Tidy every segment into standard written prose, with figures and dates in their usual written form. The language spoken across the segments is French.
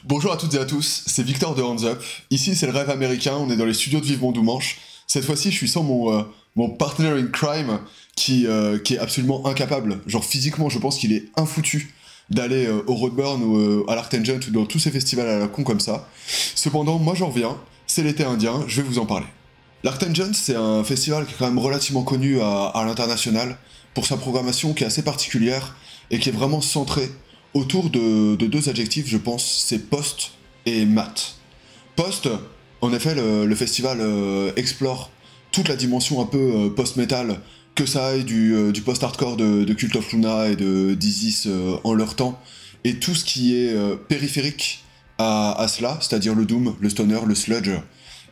Bonjour à toutes et à tous, c'est Victor de Hands Up. Ici c'est le rêve américain, on est dans les studios de Vivement Doumanche. Cette fois-ci je suis sans mon partner in crime qui est absolument incapable. Genre physiquement je pense qu'il est infoutu d'aller au Roadburn ou à l'Artengent ou dans tous ces festivals à la con comme ça. Cependant moi j'en reviens, c'est l'été indien, je vais vous en parler. L'Artengent c'est un festival qui est quand même relativement connu à l'international pour sa programmation qui est assez particulière et qui est vraiment centrée autour de deux adjectifs, je pense, c'est post et mat. Post, en effet, le festival explore toute la dimension un peu post-metal, que ça aille du post-hardcore de Cult of Luna et de d'Isis en leur temps, et tout ce qui est périphérique à cela, c'est-à-dire le doom, le stoner, le sludge.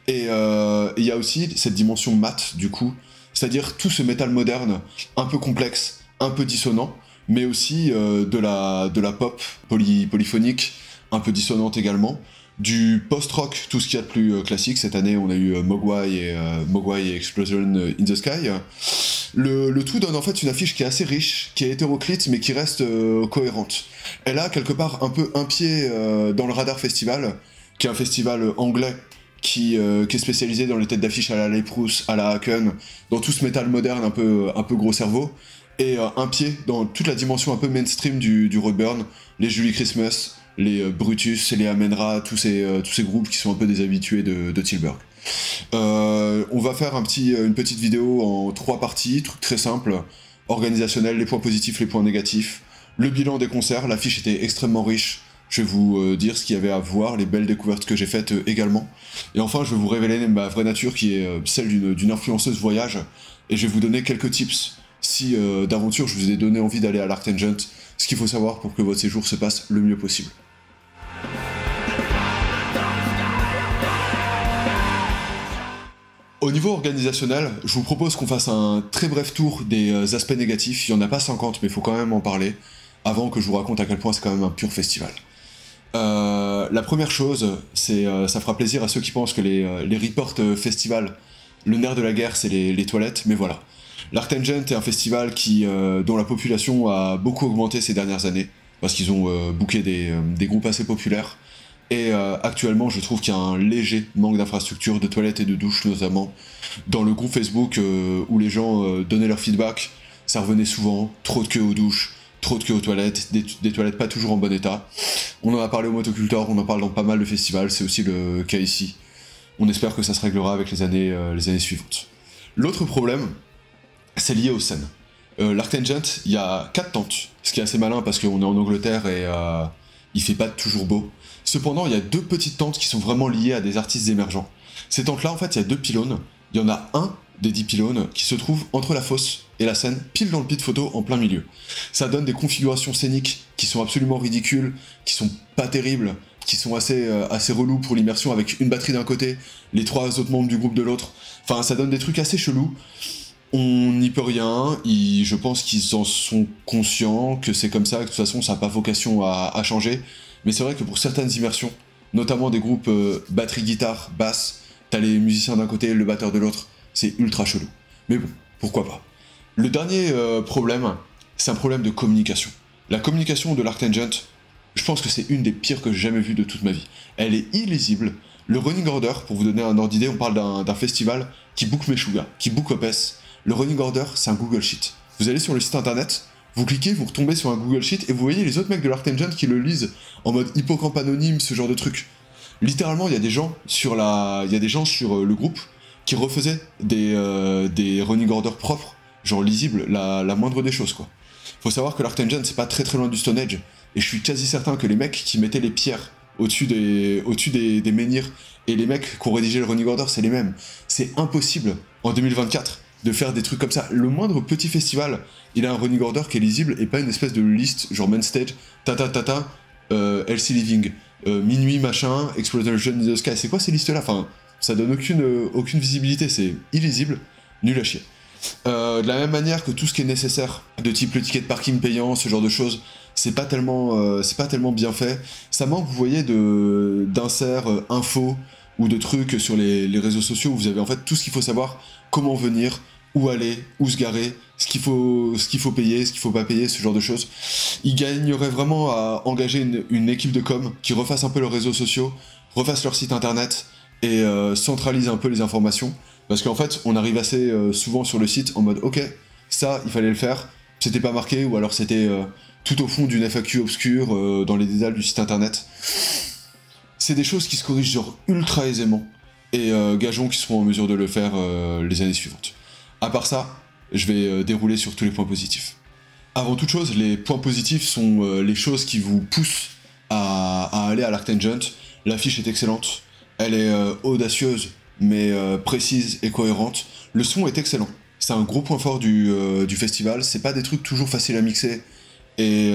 Et il y a aussi cette dimension mat, du coup, c'est-à-dire tout ce métal moderne, un peu complexe, un peu dissonant, mais aussi de la pop polyphonique, un peu dissonante également, du post-rock, tout ce qu'il y a de plus classique. Cette année, on a eu Mogwai et Explosion in the Sky. Le tout donne en fait une affiche qui est assez riche, qui est hétéroclite, mais qui reste cohérente. Elle a quelque part un peu un pied dans le Radar Festival, qui est un festival anglais qui est spécialisé dans les têtes d'affiche à la Leprous, à la Haken, dans tout ce métal moderne un peu gros cerveau, et un pied dans toute la dimension un peu mainstream du Roadburn, les Julie Christmas, les Brutus, les Amenra, tous ces groupes qui sont un peu des habitués de Tilburg. On va faire une petite vidéo en 3 parties, truc très simple, organisationnel, les points positifs, les points négatifs, le bilan des concerts, l'affiche était extrêmement riche, je vais vous dire ce qu'il y avait à voir, les belles découvertes que j'ai faites également, et enfin je vais vous révéler ma vraie nature qui est celle d'une influenceuse voyage, et je vais vous donner quelques tips si d'aventure je vous ai donné envie d'aller à l'Artengent, ce qu'il faut savoir pour que votre séjour se passe le mieux possible. Au niveau organisationnel, je vous propose qu'on fasse un très bref tour des aspects négatifs. Il n'y en a pas 50, mais il faut quand même en parler, avant que je vous raconte à quel point c'est quand même un pur festival. La première chose, c'est ça fera plaisir à ceux qui pensent que les reports festival, le nerf de la guerre, c'est les toilettes, mais voilà. L'Artengent est un festival dont la population a beaucoup augmenté ces dernières années, parce qu'ils ont booké des groupes assez populaires, et actuellement je trouve qu'il y a un léger manque d'infrastructures, de toilettes et de douches notamment. Dans le groupe Facebook où les gens donnaient leur feedback, ça revenait souvent, trop de queue aux douches, trop de queue aux toilettes, des toilettes pas toujours en bon état. On en a parlé au Motocultor, on en parle dans pas mal de festivals, c'est aussi le cas ici. On espère que ça se réglera avec les années suivantes. L'autre problème, c'est lié aux scènes. L'Artengent, il y a 4 tentes, ce qui est assez malin parce qu'on est en Angleterre et il fait pas toujours beau. Cependant, il y a 2 petites tentes qui sont vraiment liées à des artistes émergents. Ces tentes-là, en fait, il y a 2 pylônes. Il y en a un des 10 pylônes qui se trouve entre la fosse et la scène, pile dans le pit photo, en plein milieu. Ça donne des configurations scéniques qui sont absolument ridicules, qui sont pas terribles, qui sont assez relous pour l'immersion avec une batterie d'un côté, les 3 autres membres du groupe de l'autre. Enfin, ça donne des trucs assez chelous. On n'y peut rien, je pense qu'ils en sont conscients, que c'est comme ça, que de toute façon ça n'a pas vocation à changer, mais c'est vrai que pour certaines immersions, notamment des groupes batterie-guitare, basse, t'as les musiciens d'un côté et le batteur de l'autre, c'est ultra chelou. Mais bon, pourquoi pas. Le dernier problème, c'est un problème de communication. La communication de l'Artengent, je pense que c'est une des pires que j'ai jamais vues de toute ma vie. Elle est illisible. Le running order, pour vous donner un ordre d'idée, on parle d'un festival qui book Meshuggah, qui book Opeth. Le running order, c'est un Google Sheet. Vous allez sur le site internet, vous cliquez, vous retombez sur un Google Sheet et vous voyez les autres mecs de l'Artengent qui le lisent en mode hippocampe anonyme, ce genre de truc. Littéralement, il y a des gens sur le groupe qui refaisaient des running orders propres, genre lisibles, la moindre des choses, quoi. Faut savoir que l'Artengent, c'est pas très très loin du Stone Age, et je suis quasi certain que les mecs qui mettaient les pierres au-dessus des menhirs et les mecs qui ont rédigé le running order, c'est les mêmes. C'est impossible, en 2024, de faire des trucs comme ça. Le moindre petit festival, il a un running order qui est lisible et pas une espèce de liste, genre main stage, LC Living, minuit machin, Explosion in the Sky. C'est quoi ces listes-là? Enfin, ça donne aucune visibilité, c'est illisible, nul à chier. De la même manière que tout ce qui est nécessaire, de type le ticket de parking payant, ce genre de choses, c'est pas tellement bien fait. Ça manque, vous voyez, d'inserts infos ou de trucs sur les réseaux sociaux où vous avez en fait tout ce qu'il faut savoir, comment venir, où aller, où se garer, ce qu'il faut payer, ce qu'il faut pas payer, ce genre de choses. Ils gagneraient vraiment à engager une équipe de com qui refasse un peu leurs réseaux sociaux, refasse leur site internet et centralise un peu les informations. Parce qu'en fait, on arrive assez souvent sur le site en mode ok, ça, il fallait le faire, c'était pas marqué, ou alors c'était tout au fond d'une FAQ obscure dans les détails du site internet. C'est des choses qui se corrigent genre ultra aisément, et gageons qu'ils seront en mesure de le faire les années suivantes. À part ça, je vais dérouler sur tous les points positifs. Avant toute chose, les points positifs sont les choses qui vous poussent à aller à l'Arctangent. L'affiche est excellente, elle est audacieuse, mais précise et cohérente. Le son est excellent. C'est un gros point fort du festival. C'est pas des trucs toujours faciles à mixer. Et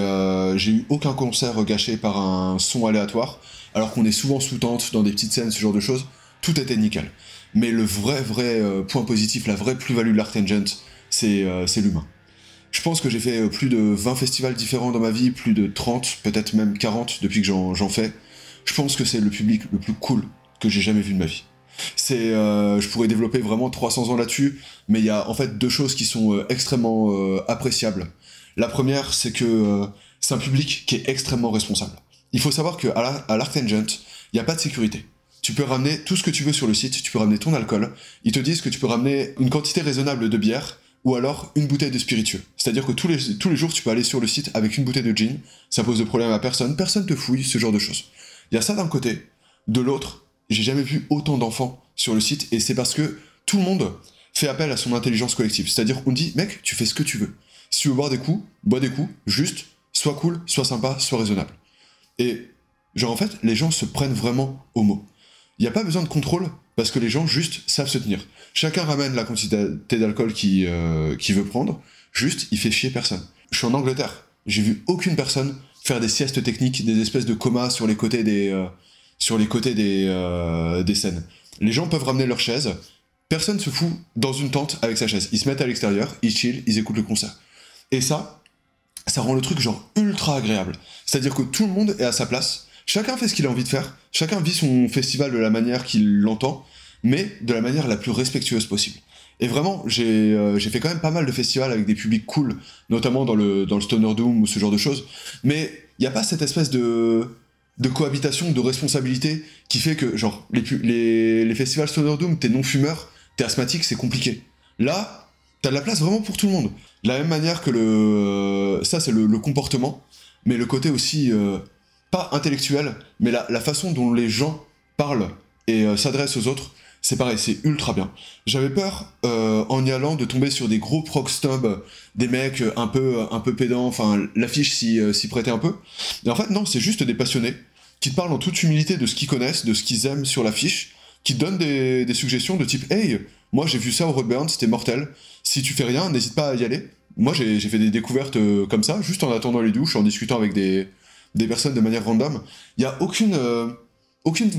j'ai eu aucun concert gâché par un son aléatoire, alors qu'on est souvent sous tente, dans des petites scènes, ce genre de choses. Tout était nickel. Mais le vrai point positif, la vraie plus-value de l'Arctangent, c'est l'humain. Je pense que j'ai fait plus de 20 festivals différents dans ma vie, plus de 30, peut-être même 40 depuis que j'en fais. Je pense que c'est le public le plus cool que j'ai jamais vu de ma vie. Je pourrais développer vraiment 300 ans là-dessus, mais il y a en fait deux choses qui sont extrêmement appréciables. La première, c'est que c'est un public qui est extrêmement responsable. Il faut savoir qu'à l'Arctangent, il n'y a pas de sécurité. Tu peux ramener tout ce que tu veux sur le site, tu peux ramener ton alcool, ils te disent que tu peux ramener une quantité raisonnable de bière, ou alors une bouteille de spiritueux. C'est-à-dire que tous les jours, tu peux aller sur le site avec une bouteille de gin, ça pose de problème à personne te fouille, ce genre de choses. Il y a ça d'un côté. De l'autre, j'ai jamais vu autant d'enfants sur le site, et c'est parce que tout le monde fait appel à son intelligence collective. C'est-à-dire qu'on dit, mec, tu fais ce que tu veux. Si tu veux bois des coups, juste, sois cool, sois sympa, sois raisonnable. Et, genre en fait, les gens se prennent vraiment au mot. Il n'y a pas besoin de contrôle, parce que les gens juste savent se tenir. Chacun ramène la quantité d'alcool qu'il veut prendre, juste, il fait chier personne. Je suis en Angleterre, j'ai vu aucune personne faire des siestes techniques, des espèces de comas sur les côtés des scènes. Les gens peuvent ramener leur chaise, personne se fout dans une tente avec sa chaise. Ils se mettent à l'extérieur, ils chillent, ils écoutent le concert. Et ça rend le truc genre ultra agréable. C'est-à-dire que tout le monde est à sa place, chacun fait ce qu'il a envie de faire, chacun vit son festival de la manière qu'il l'entend, mais de la manière la plus respectueuse possible. Et vraiment, j'ai fait quand même pas mal de festivals avec des publics cool, notamment dans le Stoner Doom ou ce genre de choses, mais il n'y a pas cette espèce de cohabitation, de responsabilité qui fait que, genre, les festivals Stoner Doom, t'es non-fumeur, t'es asthmatique, c'est compliqué. Là, t'as de la place vraiment pour tout le monde. De la même manière que ça, c'est le comportement, mais le côté aussi, pas intellectuel, mais la façon dont les gens parlent et s'adressent aux autres, c'est pareil, c'est ultra bien. J'avais peur, en y allant, de tomber sur des gros proc snobs, des mecs un peu pédants, enfin, l'affiche s'y prêtait un peu. Et en fait, non, c'est juste des passionnés, qui te parlent en toute humilité de ce qu'ils connaissent, de ce qu'ils aiment sur l'affiche, qui te donnent des suggestions de type « Hey, moi j'ai vu ça au Roadburn, c'était mortel, si tu fais rien, n'hésite pas à y aller. » Moi j'ai fait des découvertes comme ça, juste en attendant les douches, en discutant avec des personnes de manière random. Il n'y a aucune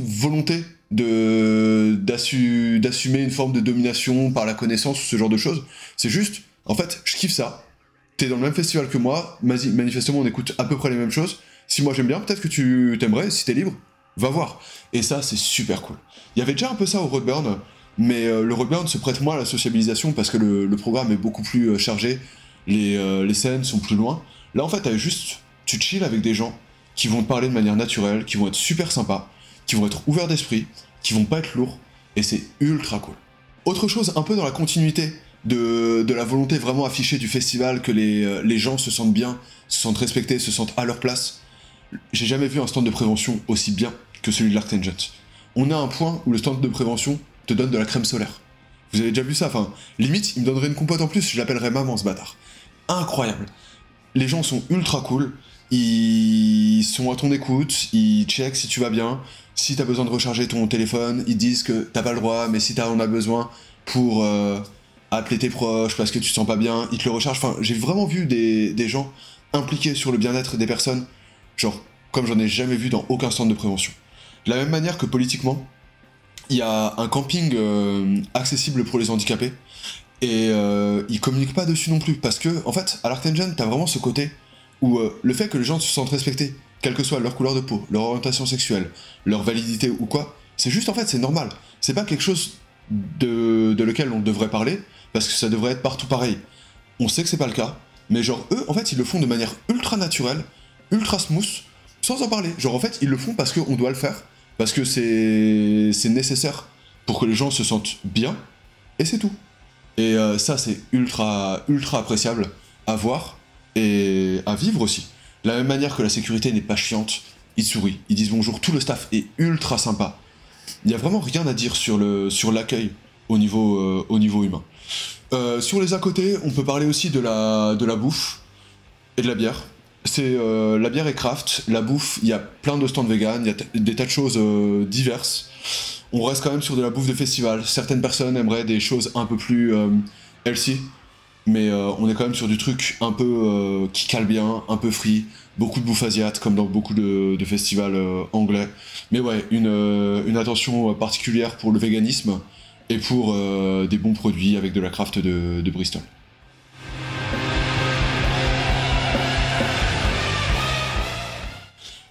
volonté d'assumer une forme de domination par la connaissance ou ce genre de choses. C'est juste, en fait, je kiffe ça. T'es dans le même festival que moi, manifestement on écoute à peu près les mêmes choses. Si moi j'aime bien, peut-être que tu t'aimerais, si t'es libre, va voir. Et ça, c'est super cool. Il y avait déjà un peu ça au Roadburn, mais le Roadburn se prête moins à la sociabilisation parce que le programme est beaucoup plus chargé, les scènes sont plus loin. Là, en fait, tu chill avec des gens qui vont te parler de manière naturelle, qui vont être super sympas, qui vont être ouverts d'esprit, qui vont pas être lourds, et c'est ultra cool. Autre chose, un peu dans la continuité de la volonté vraiment affichée du festival, que les gens se sentent bien, se sentent respectés, se sentent à leur place, j'ai jamais vu un stand de prévention aussi bien que celui de l'Arctangent. On a un point où le stand de prévention te donne de la crème solaire. Vous avez déjà vu ça? Enfin, limite, il me donnerait une compote en plus, je l'appellerais maman, ce bâtard. Incroyable. Les gens sont ultra cool, ils sont à ton écoute, ils checkent si tu vas bien, si t'as besoin de recharger ton téléphone, ils disent que t'as pas le droit, mais si t'en as besoin pour appeler tes proches parce que tu te sens pas bien, ils te le rechargent. Enfin, j'ai vraiment vu des gens impliqués sur le bien-être des personnes, genre, comme j'en ai jamais vu dans aucun stand de prévention. De la même manière que politiquement, il y a un camping accessible pour les handicapés, et ils communiquent pas dessus non plus, parce que, en fait, à l'Arctangent, t'as vraiment ce côté où le fait que les gens se sentent respectés, quelle que soit leur couleur de peau, leur orientation sexuelle, leur validité ou quoi, c'est juste, en fait, c'est normal. C'est pas quelque chose de lequel on devrait parler, parce que ça devrait être partout pareil. On sait que c'est pas le cas, mais genre eux, en fait, ils le font de manière ultra naturelle, ultra smooth, sans en parler. Genre en fait, ils le font parce qu'on doit le faire, parce que c'est nécessaire pour que les gens se sentent bien, et c'est tout. Et ça, c'est ultra appréciable à voir et à vivre aussi. De la même manière que la sécurité n'est pas chiante, ils sourient, ils disent bonjour, tout le staff est ultra sympa. Il n'y a vraiment rien à dire sur l'accueil au niveau humain. Sur les à côté, on peut parler aussi de la bouffe et de la bière. La bière est craft, la bouffe, il y a plein de stands vegan, il y a des tas de choses diverses. On reste quand même sur de la bouffe de festival. Certaines personnes aimeraient des choses un peu plus healthy, mais on est quand même sur du truc un peu qui cale bien, un peu free, beaucoup de bouffe asiate comme dans beaucoup de festivals anglais. Mais ouais, une attention particulière pour le véganisme et pour des bons produits avec de la craft de Bristol.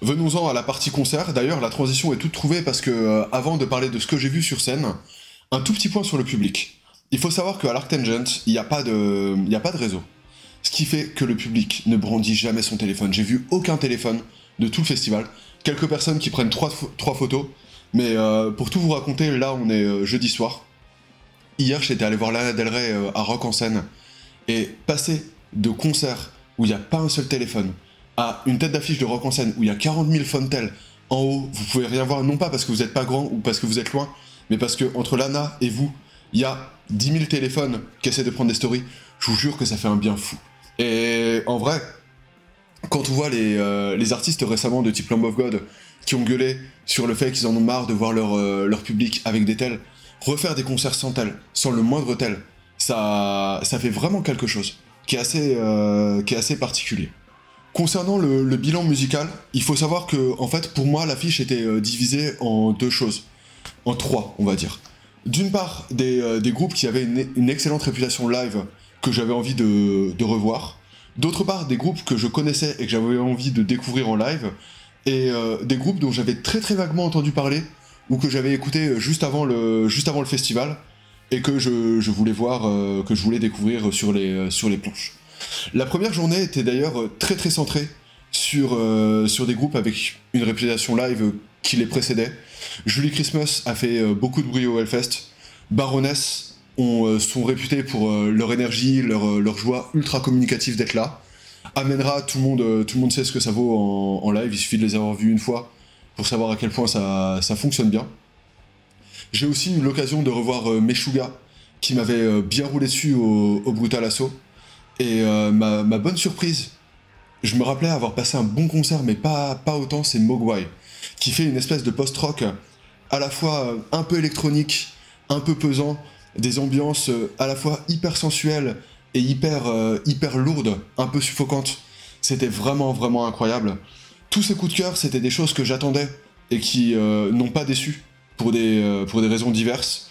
Venons-en à la partie concert. D'ailleurs, la transition est toute trouvée parce que, avant de parler de ce que j'ai vu sur scène, un tout petit point sur le public. Il faut savoir qu'à l'Arctangent, il n'y a pas de réseau. Ce qui fait que le public ne brandit jamais son téléphone. J'ai vu aucun téléphone de tout le festival. Quelques personnes qui prennent trois photos. Mais pour tout vous raconter, là on est jeudi soir. Hier, j'étais allé voir Lana Del Rey à Rock en Seine. Et passer de concert où il n'y a pas un seul téléphone à une tête d'affiche de Rock en Seine où il y a 40 000 Fontel en haut, vous pouvez rien voir, non pas parce que vous n'êtes pas grand ou parce que vous êtes loin, mais parce que entre Lana et vous, il y a 10 000 téléphones qui essaient de prendre des stories. Je vous jure que ça fait un bien fou. Et en vrai, quand on voit les artistes récemment de type Lamb of God qui ont gueulé sur le fait qu'ils en ont marre de voir leur public avec des tels, refaire des concerts sans tel, sans le moindre tel, ça fait vraiment quelque chose qui est assez particulier. Concernant le bilan musical, il faut savoir que, en fait, pour moi, l'affiche était divisée en deux choses. En trois, on va dire. D'une part, des groupes qui avaient une excellente réputation live que j'avais envie de revoir. D'autre part, des groupes que je connaissais et que j'avais envie de découvrir en live. Et des groupes dont j'avais très vaguement entendu parler ou que j'avais écouté juste avant le festival et que je voulais voir, que je voulais découvrir sur les planches. La première journée était d'ailleurs très centrée sur des groupes avec une réputation live qui les précédait. Julie Christmas a fait beaucoup de bruit au Hellfest. Baroness sont réputés pour leur énergie, leur joie ultra communicative d'être là. Amenra, tout le monde sait ce que ça vaut en live, il suffit de les avoir vus une fois pour savoir à quel point ça fonctionne bien. J'ai aussi eu l'occasion de revoir Meshuggah, qui m'avait bien roulé dessus au Brutal Assault. Et ma bonne surprise, je me rappelais avoir passé un bon concert, mais pas autant, c'est Mogwai, qui fait une espèce de post-rock à la fois un peu électronique, un peu pesant, des ambiances à la fois hyper sensuelles et hyper lourdes, un peu suffocantes. C'était vraiment incroyable. Tous ces coups de cœur, c'était des choses que j'attendais et qui n'ont pas déçu pour des raisons diverses.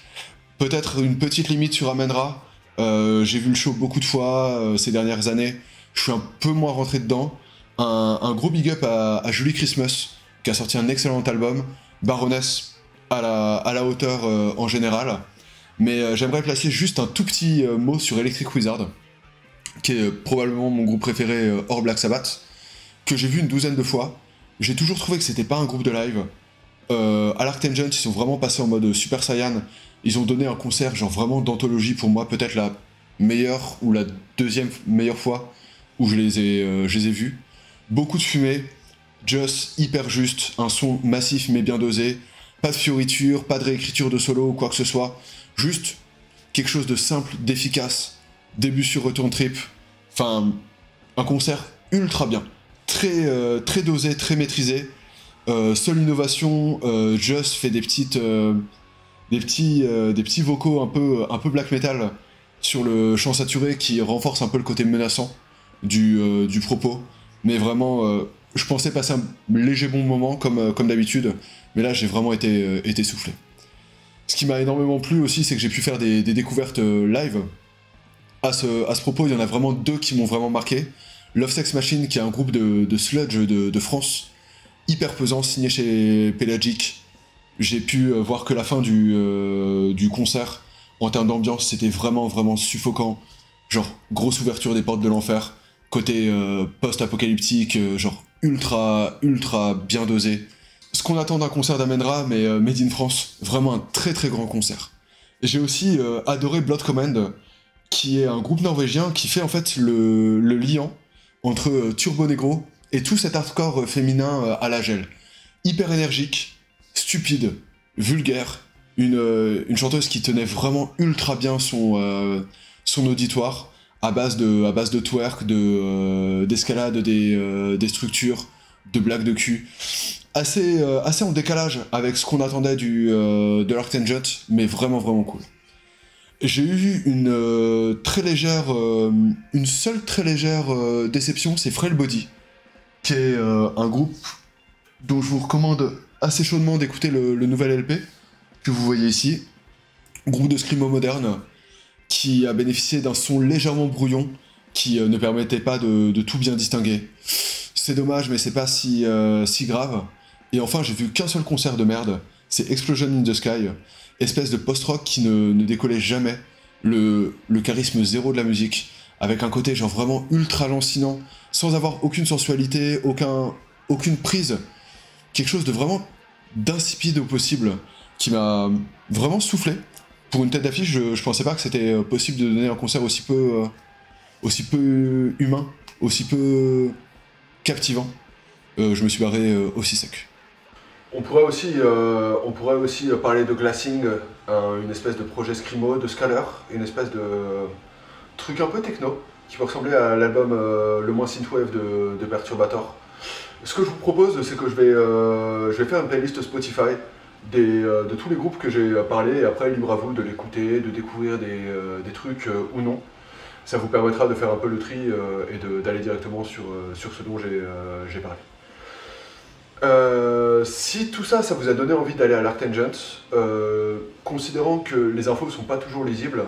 Peut-être une petite limite sur Amenra. J'ai vu le show beaucoup de fois ces dernières années. Je suis un peu moins rentré dedans. Un gros big up à Julie Christmas, qui a sorti un excellent album. Baroness à la hauteur en général. Mais j'aimerais placer juste un tout petit mot sur Electric Wizard, qui est probablement mon groupe préféré hors Black Sabbath, que j'ai vu une douzaine de fois. J'ai toujours trouvé que c'était pas un groupe de live. À l'Arctangent, ils sont vraiment passés en mode Super Saiyan. Ils ont donné un concert genre vraiment d'anthologie, pour moi peut-être la meilleure ou la deuxième meilleure fois où je les ai vus. Beaucoup de fumée, just hyper juste, un son massif mais bien dosé, pas de fioritures, pas de réécriture de solo ou quoi que ce soit, juste quelque chose de simple, d'efficace, début sur Return Trip, enfin un concert ultra bien, très dosé, très maîtrisé. Seule innovation, Just fait des petits vocaux un peu black metal sur le chant saturé qui renforce un peu le côté menaçant du propos. Mais vraiment, je pensais passer un léger bon moment comme d'habitude, mais là j'ai vraiment été soufflé. Ce qui m'a énormément plu aussi, c'est que j'ai pu faire des découvertes live. À ce propos, il y en a vraiment deux qui m'ont vraiment marqué. Love Sex Machine, qui est un groupe de sludge de France, hyper pesant, signé chez Pelagic, J'ai pu voir que la fin du concert, en termes d'ambiance, c'était vraiment, vraiment suffocant. Genre, grosse ouverture des portes de l'enfer, côté post-apocalyptique, genre ultra, ultra bien dosé. Ce qu'on attend d'un concert d'Amenra, mais Made in France, vraiment un très très grand concert. J'ai aussi adoré Blood Command, qui est un groupe norvégien qui fait en fait le liant entre Turbo Negro et tout cet hardcore féminin à la gel. Hyper énergique, stupide, vulgaire, une chanteuse qui tenait vraiment ultra bien son auditoire à base de twerk, d'escalade des structures, de blagues de cul. Assez en décalage avec ce qu'on attendait de l'Arctic Jet, mais vraiment vraiment cool. J'ai eu une seule très légère déception, c'est Frail Body, qui est un groupe dont je vous recommande assez chaudement d'écouter le nouvel LP que vous voyez ici. Groupe de screamo moderne qui a bénéficié d'un son légèrement brouillon qui ne permettait pas de tout bien distinguer. C'est dommage, mais c'est pas si grave. Et enfin, j'ai vu qu'un seul concert de merde, c'est Explosion in the Sky, espèce de post-rock qui ne décollait jamais, le charisme zéro de la musique, avec un côté genre vraiment ultra lancinant, sans avoir aucune sensualité, aucune prise, quelque chose de vraiment d'insipide au possible, qui m'a vraiment soufflé. Pour une tête d'affiche, je pensais pas que c'était possible de donner un concert aussi peu humain, aussi peu captivant. Je me suis barré aussi sec. On pourrait aussi parler de Glassing, une espèce de projet screamo, de Scaler, une espèce de truc un peu techno, qui peut ressembler à l'album le moins synthwave de Perturbator. Ce que je vous propose, c'est que je vais faire une playlist Spotify de tous les groupes que j'ai parlé, et après libre à vous de l'écouter, de découvrir des trucs ou non. Ça vous permettra de faire un peu le tri et d'aller directement sur ce dont j'ai parlé. Si tout ça, ça vous a donné envie d'aller à l'Arctangent, considérant que les infos ne sont pas toujours lisibles,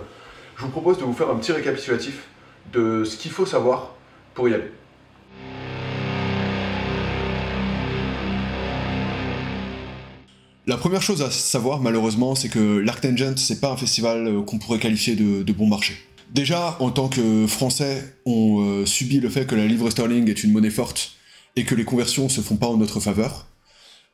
je vous propose de vous faire un petit récapitulatif de ce qu'il faut savoir pour y aller. La première chose à savoir, malheureusement, c'est que l'Arctangent, c'est pas un festival qu'on pourrait qualifier de bon marché. Déjà, en tant que Français, on subit le fait que la livre sterling est une monnaie forte et que les conversions se font pas en notre faveur.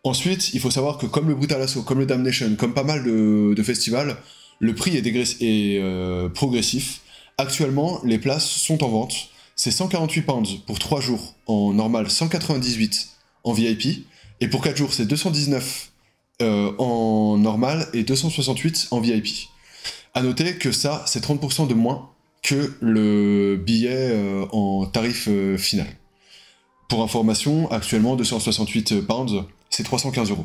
Ensuite, il faut savoir que comme le Brutal Assault, comme le Damnation, comme pas mal de festivals, le prix est progressif. Actuellement, les places sont en vente. C'est 148 pounds pour 3 jours en normal, 198 en VIP. Et pour 4 jours, c'est 219 en normal et 268 en VIP. A noter que ça, c'est 30% de moins que le billet en tarif final. Pour information, actuellement, 268 pounds, c'est 315 €.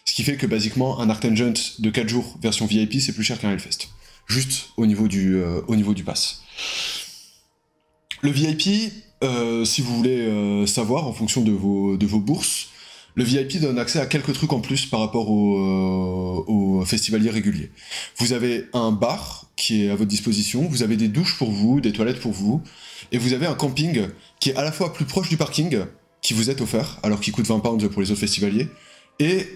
Ce qui fait que, basiquement, un Arctangent de 4 jours version VIP, c'est plus cher qu'un Hellfest. Juste au niveau du pass. Le VIP, si vous voulez savoir, en fonction de vos bourses, le VIP donne accès à quelques trucs en plus par rapport aux festivaliers réguliers. Vous avez un bar qui est à votre disposition, vous avez des douches pour vous, des toilettes pour vous, et vous avez un camping qui est à la fois plus proche du parking, qui vous est offert, alors qu'il coûte 20 pounds pour les autres festivaliers, et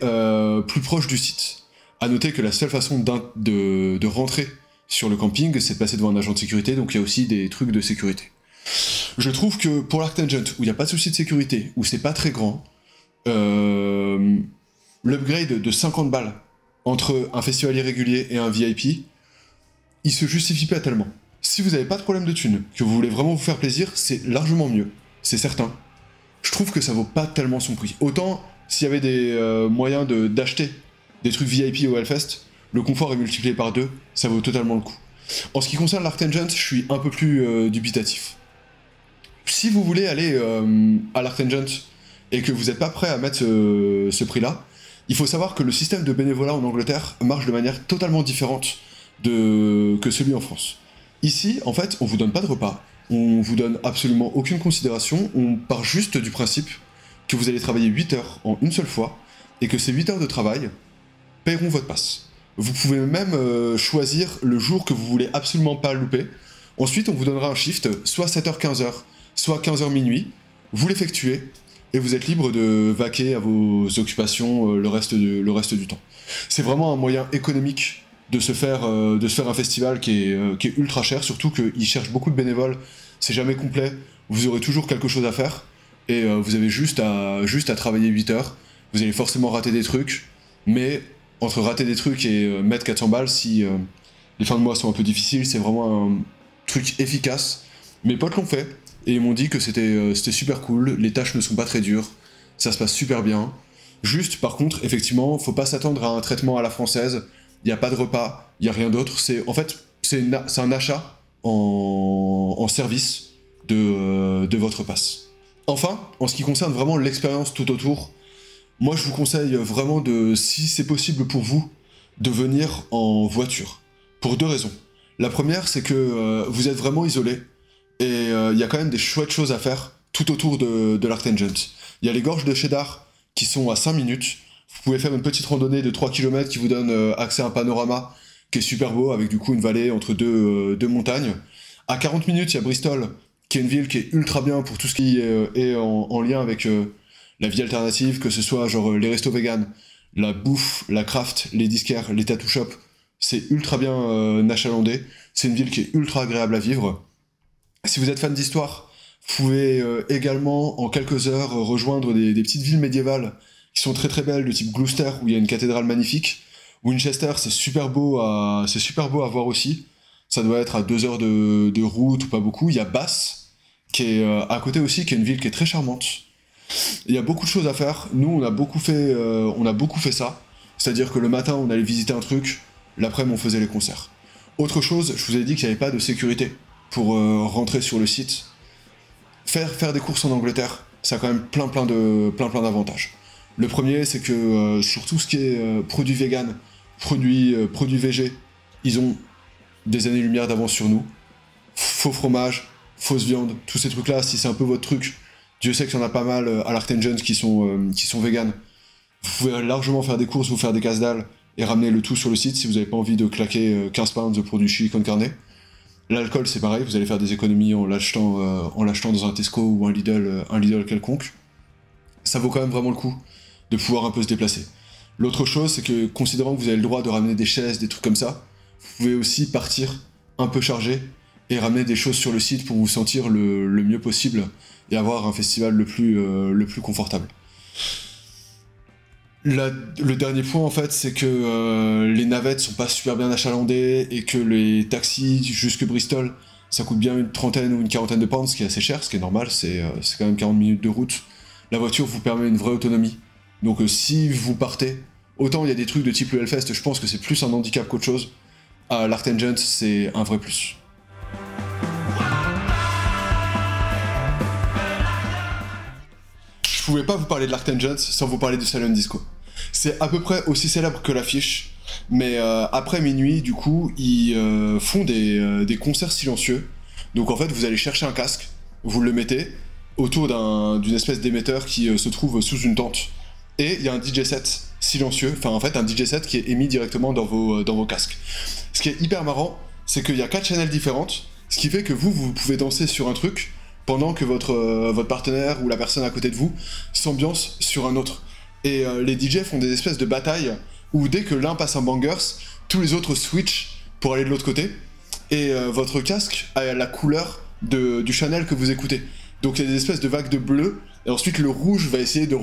plus proche du site. A noter que la seule façon de rentrer sur le camping, c'est de passer devant un agent de sécurité, donc il y a aussi des trucs de sécurité. Je trouve que pour l'Arctangent, où il n'y a pas de souci de sécurité, où c'est pas très grand, l'upgrade de 50 balles entre un festivalier régulier et un VIP, il se justifie pas tellement. Si vous n'avez pas de problème de thunes, que vous voulez vraiment vous faire plaisir, c'est largement mieux, c'est certain. Je trouve que ça vaut pas tellement son prix. Autant, s'il y avait des moyens d'acheter des trucs VIP au Hellfest, le confort est multiplié par 2, ça vaut totalement le coup. En ce qui concerne l'Arctangent, je suis un peu plus dubitatif. Si vous voulez aller à l'Arctangent et que vous n'êtes pas prêt à mettre ce prix-là, il faut savoir que le système de bénévolat en Angleterre marche de manière totalement différente que celui en France. Ici, en fait, on vous donne pas de repas, on vous donne absolument aucune considération, on part juste du principe que vous allez travailler 8 heures en une seule fois, et que ces 8 heures de travail paieront votre passe. Vous pouvez même choisir le jour que vous voulez absolument pas louper. Ensuite, on vous donnera un shift, soit 7h-15h, soit 15h minuit, vous l'effectuez, et vous êtes libre de vaquer à vos occupations le reste du temps. C'est vraiment un moyen économique de se faire un festival qui est ultra cher, surtout qu'il cherche beaucoup de bénévoles, c'est jamais complet, vous aurez toujours quelque chose à faire, et vous avez juste à travailler 8 heures, vous allez forcément rater des trucs, mais entre rater des trucs et mettre 400 balles, si les fins de mois sont un peu difficiles, c'est vraiment un truc efficace. Mes potes l'ont fait, et ils m'ont dit que c'était super cool, les tâches ne sont pas très dures, ça se passe super bien. Juste, par contre, effectivement, faut pas s'attendre à un traitement à la française, il n'y a pas de repas, il n'y a rien d'autre, c'est un achat en service de votre pass. Enfin, en ce qui concerne vraiment l'expérience tout autour, moi je vous conseille vraiment si c'est possible pour vous, de venir en voiture, pour 2 raisons. La première, c'est que vous êtes vraiment isolé, et il y a quand même des chouettes choses à faire tout autour de l'Arctangent. Il y a les gorges de Cheddar qui sont à 5 minutes, vous pouvez faire une petite randonnée de 3 km qui vous donne accès à un panorama qui est super beau, avec du coup une vallée entre deux montagnes. À 40 minutes, il y a Bristol, qui est une ville qui est ultra bien pour tout ce qui est en lien avec la vie alternative, que ce soit genre les restos vegan, la bouffe, la craft, les disquaires, les tattoo shops. C'est ultra bien achalandé, c'est une ville qui est ultra agréable à vivre. Si vous êtes fan d'histoire, vous pouvez également en quelques heures rejoindre des petites villes médiévales qui sont très très belles, de type Gloucester, où il y a une cathédrale magnifique. Winchester, c'est super beau à voir aussi. Ça doit être à 2 heures de route ou pas beaucoup. Il y a Bath, qui est à côté aussi, qui est une ville qui est très charmante. Il y a beaucoup de choses à faire. Nous, on a beaucoup fait ça. C'est-à-dire que le matin, on allait visiter un truc, l'après-midi, on faisait les concerts. Autre chose, je vous ai dit qu'il n'y avait pas de sécurité pour rentrer sur le site. Faire des courses en Angleterre, ça a quand même plein d'avantages. Le premier, c'est que sur tout ce qui est produits vegan, produits végé, ils ont des années-lumière d'avance sur nous. Faux fromage, fausse viande, tous ces trucs-là, si c'est un peu votre truc, Dieu sait qu'il y en a pas mal à l'Arctangent qui sont vegan. Vous pouvez largement faire des courses, vous faire des casse-dalles et ramener le tout sur le site si vous n'avez pas envie de claquer 15 pounds pour du chili con carne. L'alcool, c'est pareil, vous allez faire des économies en l'achetant dans un Tesco ou un Lidl quelconque. Ça vaut quand même vraiment le coup de pouvoir un peu se déplacer. L'autre chose, c'est que considérant que vous avez le droit de ramener des chaises, des trucs comme ça, vous pouvez aussi partir un peu chargé et ramener des choses sur le site pour vous sentir le mieux possible et avoir un festival le plus confortable. Le dernier point, en fait, c'est que les navettes sont pas super bien achalandées et que les taxis jusque Bristol, ça coûte bien une 30aine ou une 40aine de pounds, ce qui est assez cher, ce qui est normal, c'est quand même 40 minutes de route. La voiture vous permet une vraie autonomie. Donc si vous partez, autant il y a des trucs de type le Hellfest, je pense que c'est plus un handicap qu'autre chose. À l'Arctangent, c'est un vrai plus. Je pouvais pas vous parler de l'Arctangent sans vous parler de Silent Disco. C'est à peu près aussi célèbre que l'affiche, mais après minuit, du coup, ils font des concerts silencieux. Donc en fait, vous allez chercher un casque, vous le mettez autour d'une espèce d'émetteur qui se trouve sous une tente. Et il y a un DJ set silencieux, enfin en fait un DJ set qui est émis directement dans vos casques. Ce qui est hyper marrant, c'est qu'il y a 4 channels différentes, ce qui fait que vous pouvez danser sur un truc pendant que votre partenaire ou la personne à côté de vous s'ambiance sur un autre. Et les DJ font des espèces de batailles où dès que l'un passe un bangers, tous les autres switchent pour aller de l'autre côté. Et votre casque a la couleur du channel que vous écoutez. Donc il y a des espèces de vagues de bleu, et ensuite le rouge va essayer de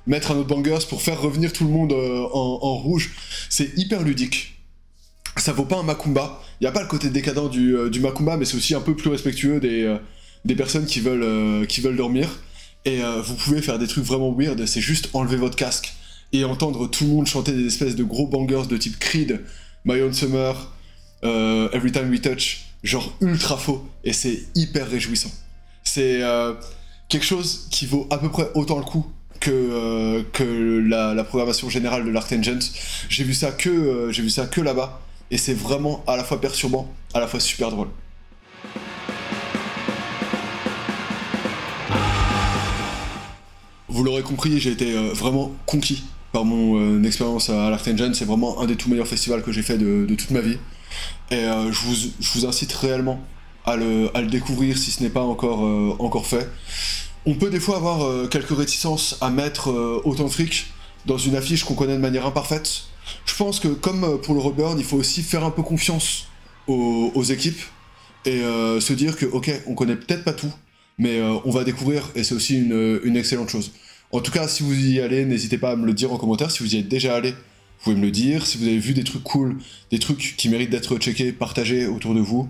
mettre un autre bangers pour faire revenir tout le monde en rouge. C'est hyper ludique. Ça vaut pas un Macumba. Il n'y a pas le côté décadent du Macumba, mais c'est aussi un peu plus respectueux des personnes qui veulent dormir. Et vous pouvez faire des trucs vraiment weird, c'est juste enlever votre casque et entendre tout le monde chanter des espèces de gros bangers de type Creed, My Own Summer, Every Time We Touch, genre ultra faux, et c'est hyper réjouissant. C'est quelque chose qui vaut à peu près autant le coup que la programmation générale de l'Arctangent. J'ai vu ça que là-bas, et c'est vraiment à la fois perturbant, à la fois super drôle. Vous l'aurez compris, j'ai été vraiment conquis par mon expérience à l'Arctangent. C'est vraiment un des tout meilleurs festivals que j'ai fait de toute ma vie. Et je vous incite réellement à le découvrir si ce n'est pas encore fait. On peut des fois avoir quelques réticences à mettre autant de fric dans une affiche qu'on connaît de manière imparfaite. Je pense que comme pour le Roadburn, il faut aussi faire un peu confiance aux équipes et se dire que ok, on connaît peut-être pas tout, mais on va découvrir et c'est aussi une excellente chose. En tout cas, si vous y allez, n'hésitez pas à me le dire en commentaire. Si vous y êtes déjà allé, vous pouvez me le dire. Si vous avez vu des trucs cool, des trucs qui méritent d'être checkés, partagés autour de vous.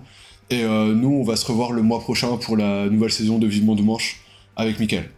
Et nous, on va se revoir le mois prochain pour la nouvelle saison de Vivement Dimanche avec Mickaël.